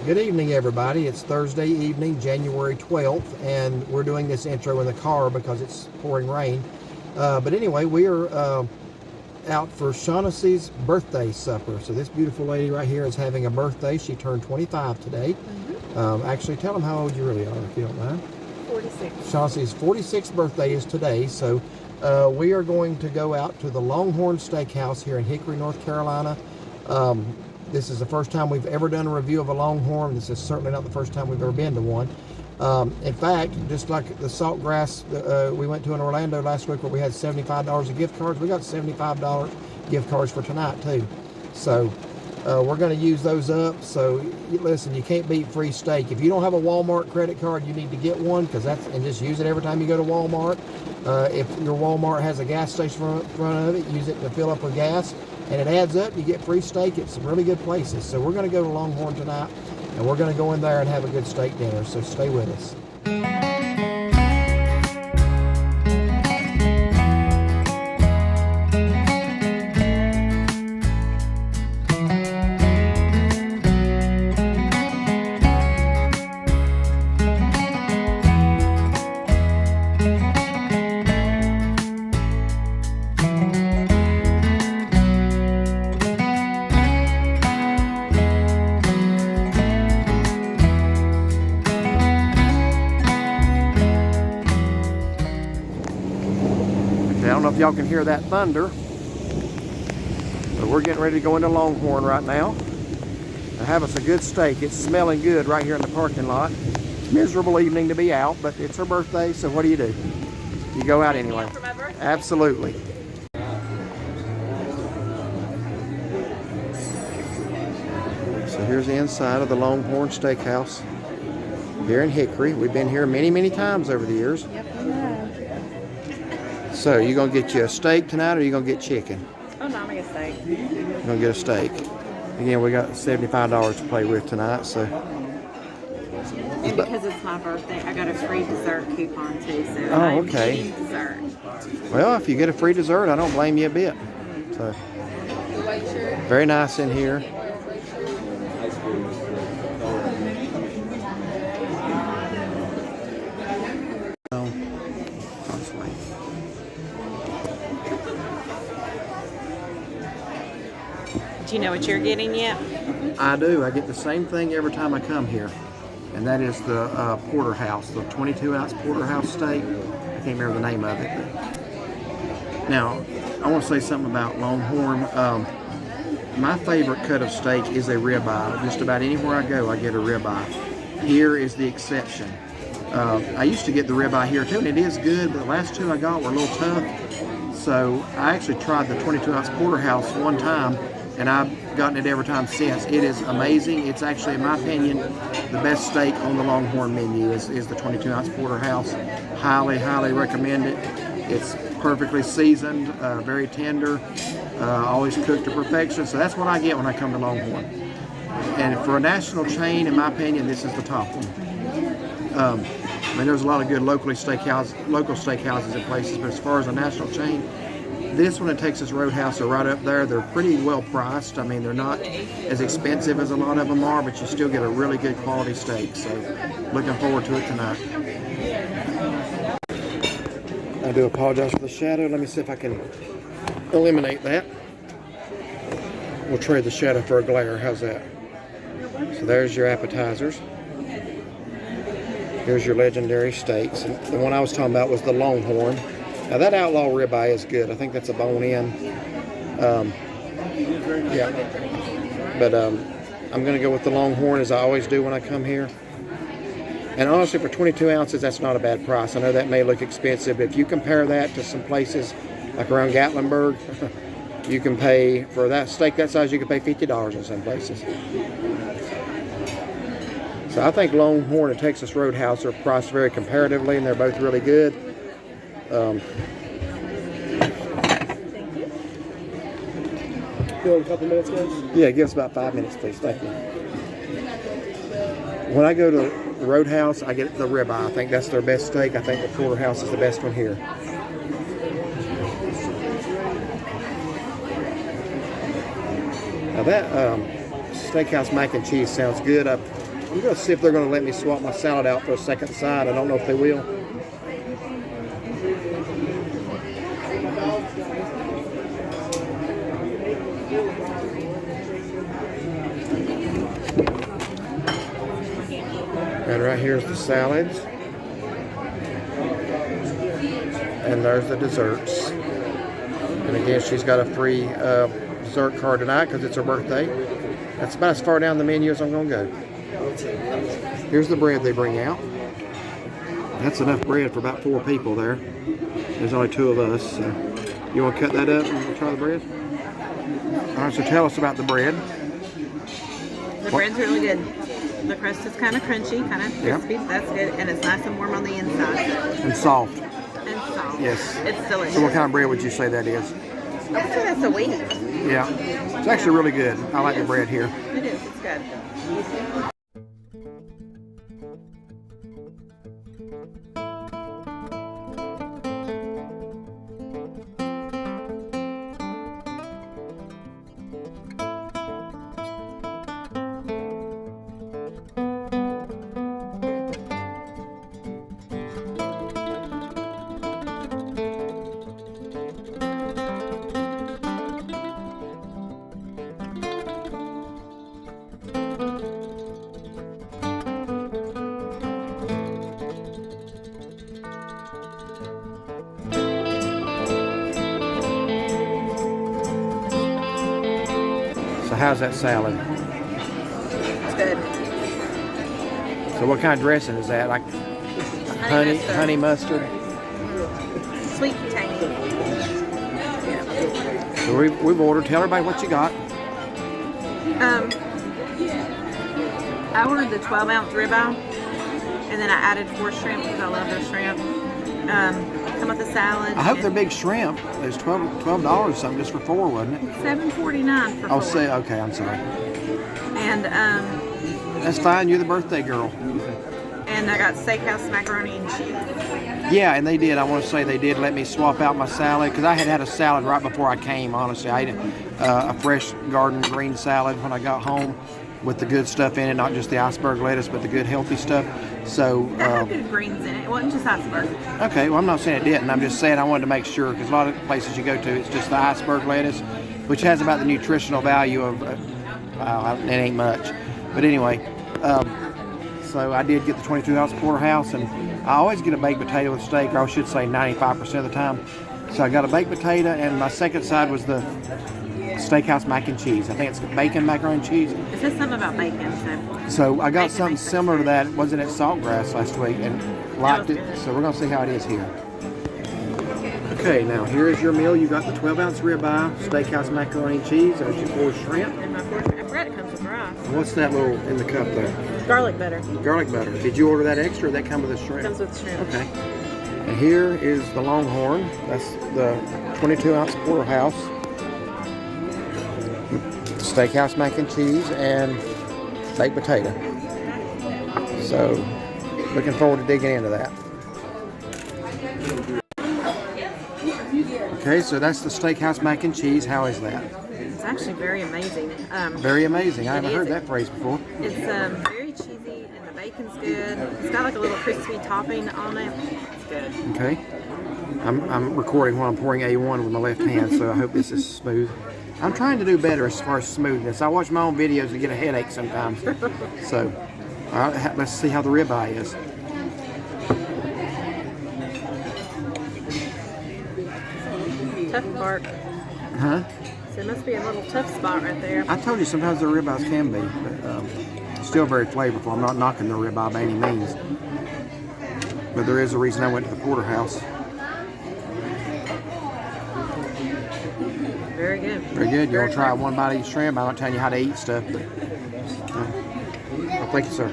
Good evening, everybody. It's Thursday evening, January 12th, and we're doing this intro in the car because it's pouring rain. But anyway, we are out for Shawnasi's birthday supper. So this beautiful lady right here is having a birthday. She turned 25 today. Actually, tell them how old you really are, if you don't mind. 46. Shawnasi's 46th birthday is today, so we are going to go out to the Longhorn Steakhouse here in Hickory, North Carolina. This is the first time we've ever done a review of a Longhorn. This is certainly not the first time we've ever been to one. In fact, just like the Saltgrass we went to in Orlando last week where we had $75 of gift cards, we got $75 gift cards for tonight too. So we're going to use those up. So listen, you can't beat free steak. If you don't have a Walmart credit card, you need to get one, and just use it every time you go to Walmart. If your Walmart has a gas station in front of it, use it to fill up with gas. And it adds up, you get free steak at some really good places. So we're going to go to Longhorn tonight, and we're going to go in there and have a good steak dinner. So stay with us. I don't know if y'all can hear that thunder, but we're getting ready to go into Longhorn right now and have us a good steak. It's smelling good right here in the parking lot. Miserable evening to be out, but it's her birthday, so what do? You go out anyway. For my birthday? Absolutely. So here's the inside of the Longhorn Steakhouse here in Hickory. We've been here many, many times over the years. Yep, we have. So you gonna get you a steak tonight, or you gonna get chicken? Oh, no, I'm going to get steak. You're gonna get a steak. Again, we got $75 to play with tonight, so. And because it's my birthday, I got a free dessert coupon too, so Oh, I'm okay. eating dessert. Well, if you get a free dessert, I don't blame you a bit. So, very nice in here. Do you know what you're getting yet? I do. I get the same thing every time I come here, and that is the porterhouse, the 22-ounce porterhouse steak. I can't remember the name of it. But now, I want to say something about Longhorn. My favorite cut of steak is a ribeye. Just about anywhere I go, I get a ribeye. Here is the exception. I used to get the ribeye here too, and it is good, but the last two I got were a little tough. So I actually tried the 22-ounce porterhouse one time, and I've gotten it every time since. It is amazing. It's actually, in my opinion, the best steak on the Longhorn menu is the 22-ounce porterhouse. Highly, highly recommend it. It's perfectly seasoned, very tender, always cooked to perfection. So that's what I get when I come to Longhorn. And for a national chain, in my opinion, this is the top one. I mean, there's a lot of good local steakhouses and places, but as far as a national chain, this one and Texas Roadhouse are right up there. They're pretty well priced. I mean, they're not as expensive as a lot of them are, but you still get a really good quality steak. So, looking forward to it tonight. I do apologize for the shadow. Let me see if I can eliminate that. We'll trade the shadow for a glare. How's that? So there's your appetizers. Here's your legendary steaks. And the one I was talking about was the Longhorn. Now that outlaw ribeye is good. I think that's a bone-in. Yeah. But I'm going to go with the Longhorn, as I always do when I come here. And honestly, for 22 ounces, that's not a bad price. I know that may look expensive, but if you compare that to some places like around Gatlinburg, you can pay, for that steak that size, you can pay $50 in some places. So I think Longhorn and Texas Roadhouse are priced very comparatively, and they're both really good. A couple minutes, guys? Yeah, give us about 5 minutes, please. Thank you. When I go to the Roadhouse, I get the ribeye. I think that's their best steak. I think the porterhouse is the best one here. Now that steakhouse mac and cheese sounds good. I'm going to see if they're going to let me swap my salad out for a second side. I don't know if they will. And right here's the salads. And there's the desserts. And again, she's got a free dessert card tonight because it's her birthday. That's about as far down the menu as I'm going to go. Here's the bread they bring out. That's enough bread for about 4 people there. There's only 2 of us. So you want to cut that up and we'll try the bread? All right, so tell us about the bread. The bread's really good. The crust is kind of crunchy, kind of crispy. Yep. That's good. And it's nice and warm on the inside. And soft. And soft. Yes. It's delicious. So what kind of bread would you say that is? I would say that's a wheat. Yeah. It's actually really good. I like the bread here. It is. It's good. So how's that salad? It's good. So what kind of dressing is that? Like honey mustard? Sweet and tangy. Yeah. So we've ordered. Tell everybody what you got. I ordered the 12-ounce ribeye, and then I added 4 shrimp because I love those shrimp. Come with a salad. I hope they're big shrimp. There's $12 something just for 4, wasn't it? $7.49 for 4. I'll say okay. I'm sorry. And That's fine. You're the birthday girl. and I got steakhouse macaroni and cheese. Yeah, and they did. I want to say they did let me swap out my salad because I had a salad right before I came. Honestly, I ate a fresh garden green salad when I got home with the good stuff in it, not just the iceberg lettuce, but the good healthy stuff. So It had good greens in it. It wasn't just iceberg. okay, well I'm not saying it didn't. I'm just saying I wanted to make sure because a lot of places you go to, it's just the iceberg lettuce, which has about the nutritional value of it ain't much. But anyway, so I did get the 22-ounce porterhouse, and I always get a baked potato with steak, or I should say 95% of the time. So I got a baked potato, and my second side was the steakhouse mac and cheese. I think it's bacon macaroni and cheese. It says something about bacon, So I got Bacon something makes sense. similar to that. Wasn't at Saltgrass last week and liked it. good. So we're gonna see how it is here. Okay, now here is your meal. You got the 12-ounce ribeye, steakhouse macaroni and cheese. There's your 4 shrimp. And my portion, I forgot it comes with rice. What's that little in the cup there? Garlic butter. Garlic butter. Did you order that extra or did that come with the shrimp? Comes with shrimp. Okay. And here is the Longhorn. That's the 22-ounce porterhouse. Steakhouse mac and cheese and baked potato. So, looking forward to digging into that. Okay, so that's the steakhouse mac and cheese. How is that? It's actually very amazing. Very amazing. I haven't It heard is. that phrase before. It's very cheesy and the bacon's good. It's got like a little crispy topping on it. It's good. Okay. I'm recording while I'm pouring A1 with my left hand, so I hope this is smooth. I'm trying to do better as far as smoothness. I watch my own videos and get a headache sometimes. So, all right, let's see how the ribeye is. Tough part. Huh? So there must be a little tough spot right there. I told you sometimes the ribeyes can be, but still very flavorful. I'm not knocking the ribeye by any means. But there is a reason I went to the porterhouse. Very good. Very good. You want to try one bite of each shrimp? I'm not telling you how to eat stuff, but well, thank you, sir.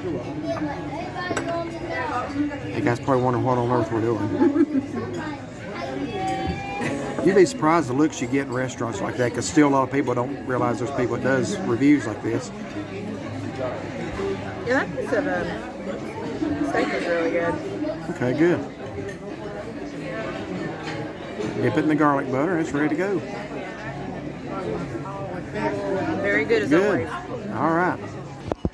You guys probably wonder what on earth we're doing. You'd be surprised the looks you get in restaurants like that, because still a lot of people don't realize there's people that does reviews like this. Yeah, that piece of steak is really good. Okay, good. Dip it in the garlic butter, and it's ready to go. Very good as Good. always. All right.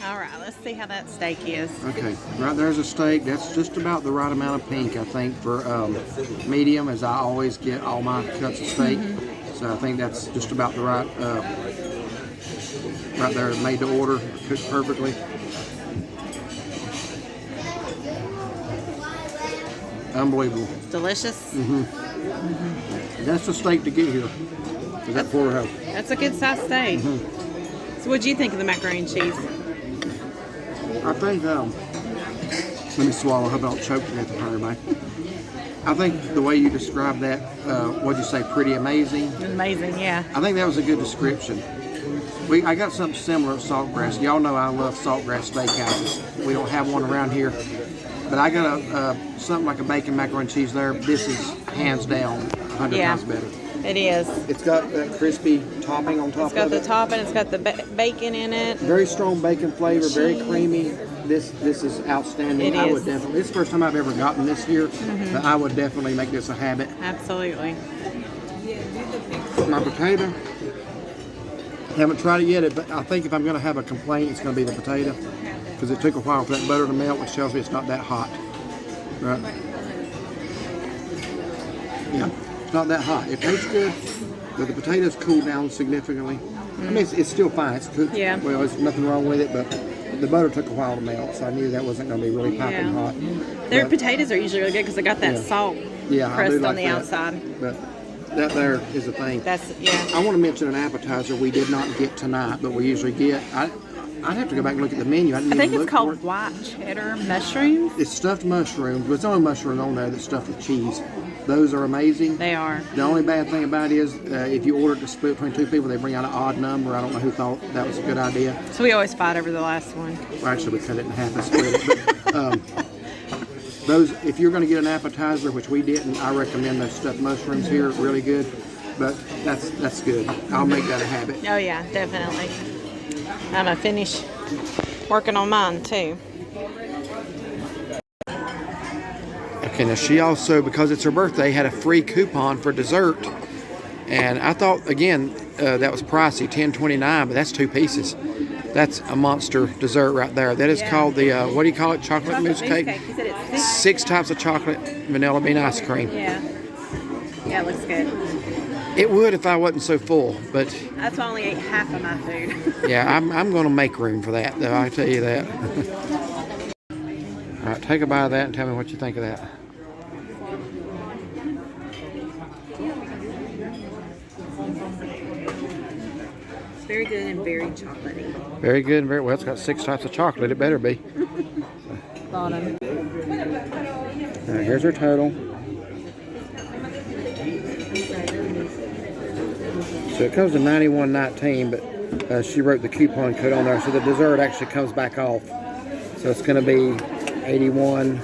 All right, let's see how that steak is. Okay, right there's a steak. That's just about the right amount of pink, I think, for medium, as I always get all my cuts of steak. So I think that's just about the right, right there, made to order, cooked perfectly. Unbelievable. Delicious. That's the steak to get here. Is that porterhouse? That's a good sized steak. So what'd you think of the macaroni and cheese? I think, let me swallow, I hope I don't choke to death in front of everybody. I think the way you described that, what'd you say, pretty amazing? Amazing, yeah. I think that was a good description. I got something similar at Saltgrass. Y'all know I love Saltgrass Steakhouses. We don't have one around here. But I got something like a bacon macaroni and cheese there. This is hands down 100 times better. It is. It's got that crispy topping on top of it. It's got the topping. It's got the bacon in it. Very strong bacon flavor. Very creamy. This is outstanding. It I is. would definitely. This is the first time I've ever gotten this here, but I would definitely make this a habit. Absolutely. My potato. Haven't tried it yet, but I think if I'm going to have a complaint, it's going to be the potato, because it took a while for that butter to melt, which tells me it's not that hot. Right? Yeah, it's not that hot. It tastes good, but the potatoes cooled down significantly. I mean, it's still fine. It's cooked. Yeah. Well, there's nothing wrong with it, but the butter took a while to melt, so I knew that wasn't going to be really piping hot. Their But, potatoes are usually really good because they got that salt I do crust like on the that. outside. But that there is the thing. That's, I want to mention an appetizer we did not get tonight, but we usually get. I'd have to go back and look at the menu. I think it's called white cheddar mushrooms. It's stuffed mushrooms, but it's only mushrooms on there that's stuffed with cheese. Those are amazing. They are. The only bad thing about it is if you order it to split between two people, they bring out an odd number. I don't know who thought that was a good idea. So we always fight over the last one. Well, actually, we cut it in half and split it. But, those, if you're going to get an appetizer, which we didn't, I recommend those stuffed mushrooms here. Really good. But that's good. I'll make that a habit. Oh yeah, definitely. I'm gonna finish working on mine too. Okay, now she also, because it's her birthday, had a free coupon for dessert. And I thought, again, that was pricey, $10.29, but that's 2 pieces. That's a monster dessert right there. That is called the, what do you call it, chocolate mousse cake? You said it's 6 types of chocolate vanilla bean ice cream. Yeah, it looks good. It would if I wasn't so full, but That's why I only ate half of my food. yeah, I'm going to make room for that, though, I tell you that. All right, take a bite of that and tell me what you think of that. It's very good and very chocolatey. Very good and very well. It's got 6 types of chocolate. It better be. Bottom. All right, here's her total. So it comes to $91.19, but she wrote the coupon code on there, so the dessert actually comes back off. So it's going to be 81,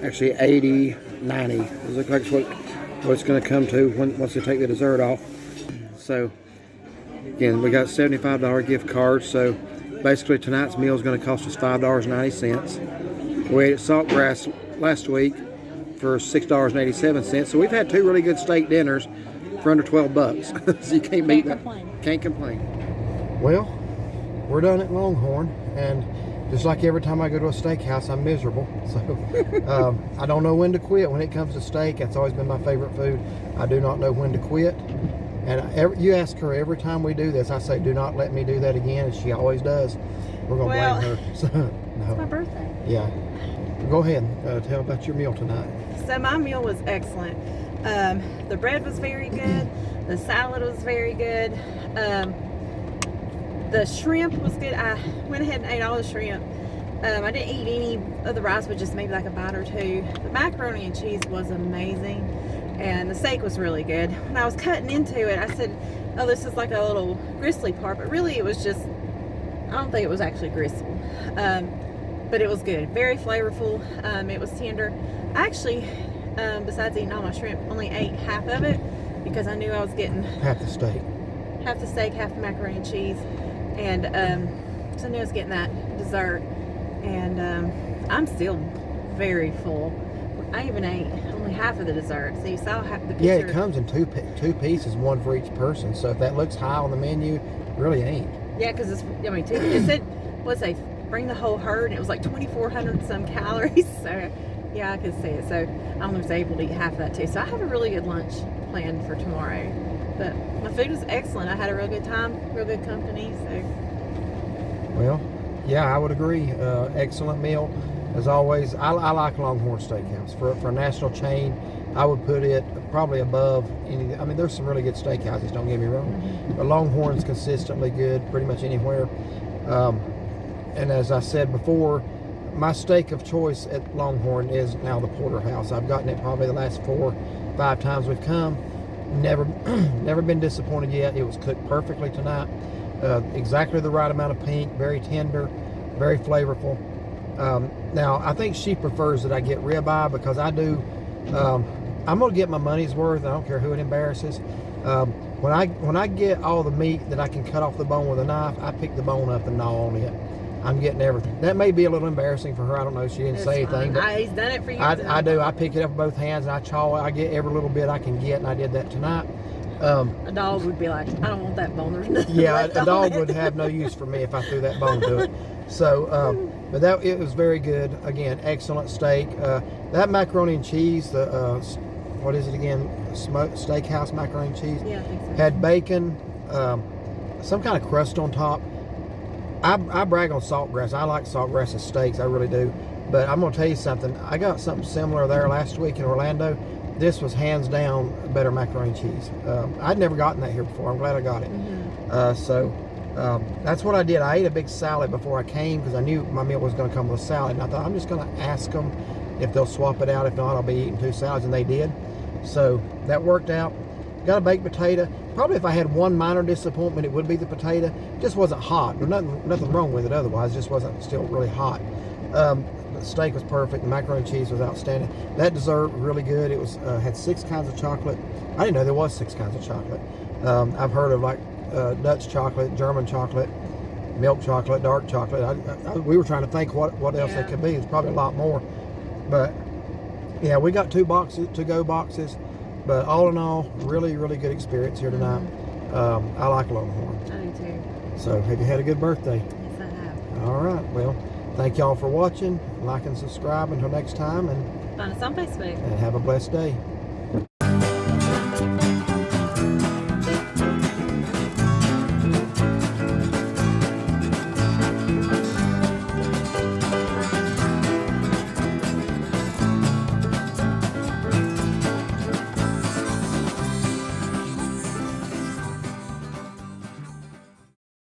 actually 80, 90. It looks like it's what it's going to come to once they take the dessert off. So again, we got $75 gift cards. So basically tonight's meal is going to cost us $5.90. We ate at Saltgrass last week for $6.87. So we've had 2 really good steak dinners for under $12. So you can't beat that. Can't complain. Well, we're done at Longhorn, and just like every time I go to a steakhouse, I'm miserable. So I don't know when to quit. When it comes to steak, that's always been my favorite food. I do not know when to quit. And you ask her every time we do this, I say, do not let me do that again, and she always does. We're going to blame her. So, no. It's my birthday. Yeah. Go ahead and tell about your meal tonight. So my meal was excellent. The bread was very good. The salad was very good. The shrimp was good. I went ahead and ate all the shrimp. I didn't eat any of the rice, but just maybe like a bite or 2. The macaroni and cheese was amazing, and the steak was really good. When I was cutting into it, I said, oh, this is like a little gristly part, but really it was just, I don't think it was actually gristle. But it was good, very flavorful. It was tender. I actually, besides eating all my shrimp, only ate half of it because I knew I was getting Half the steak. half the steak, half the macaroni and cheese, and so I knew I was getting that dessert, and I'm still very full. I even ate only half of the dessert, so you saw half the picture. Yeah, it comes in two pieces, 1 for each person. So if that looks high on the menu, it really ain't. Yeah, because it's, I mean, it said, what's a bring the whole herd, and it was like 2,400 some calories. So yeah, I could see it. So I was able to eat half of that too. So I have a really good lunch planned for tomorrow. But my food was excellent. I had a real good time, real good company. So. Well, yeah, I would agree. Excellent meal. As always, I like Longhorn Steakhouse. For a national chain, I would put it probably above any. I mean, there's some really good steakhouses, don't get me wrong. But Longhorn's consistently good pretty much anywhere. And as I said before, my steak of choice at Longhorn is now the porterhouse. I've gotten it probably the last 4 or 5 times we've come. Never been disappointed yet. It was cooked perfectly tonight. Exactly the right amount of pink, very tender, very flavorful. Now, I think she prefers that I get ribeye because I do. I'm going to get my money's worth. I don't care who it embarrasses. When I get all the meat that I can cut off the bone with a knife, I pick the bone up and gnaw on it. I'm getting everything. That may be a little embarrassing for her. I don't know. She didn't say anything. But he's done it for you. I do. I pick it up with both hands and I chaw it. I get every little bit I can get, and I did that tonight. A dog would be like, I don't want that bone. There's nothing left a dog on it. would have no use for me if I threw that bone to it. So, but it was very good. Again, excellent steak. That macaroni and cheese, what is it again? Steakhouse macaroni and cheese. Yeah, I think so. Had bacon, some kind of crust on top. I brag on saltgrass. I like saltgrass as steaks. I really do. But I'm going to tell you something. I got something similar there last week in Orlando. This was hands down better macaroni and cheese. I'd never gotten that here before. I'm glad I got it. That's what I did. I ate a big salad before I came because I knew my meal was going to come with a salad. And I thought, I'm just going to ask them if they'll swap it out. If not, I'll be eating 2 salads. And they did. So that worked out. Got a baked potato. Probably if I had one minor disappointment, it would be the potato. It just wasn't hot. There's nothing wrong with it otherwise. It just wasn't still really hot. The steak was perfect. The macaroni and cheese was outstanding. That dessert really good. It was had 6 kinds of chocolate. I didn't know there was 6 kinds of chocolate. I've heard of like Dutch chocolate, German chocolate, milk chocolate, dark chocolate. We were trying to think what else it could be. It's probably a lot more. But yeah, we got 2 to-go boxes. But all in all, really, really good experience here tonight. I like Longhorn. I do too. So have you had a good birthday? Yes, I have. All right. Well, thank y'all for watching. Like and subscribe until next time. And Find us on Facebook. have a blessed day.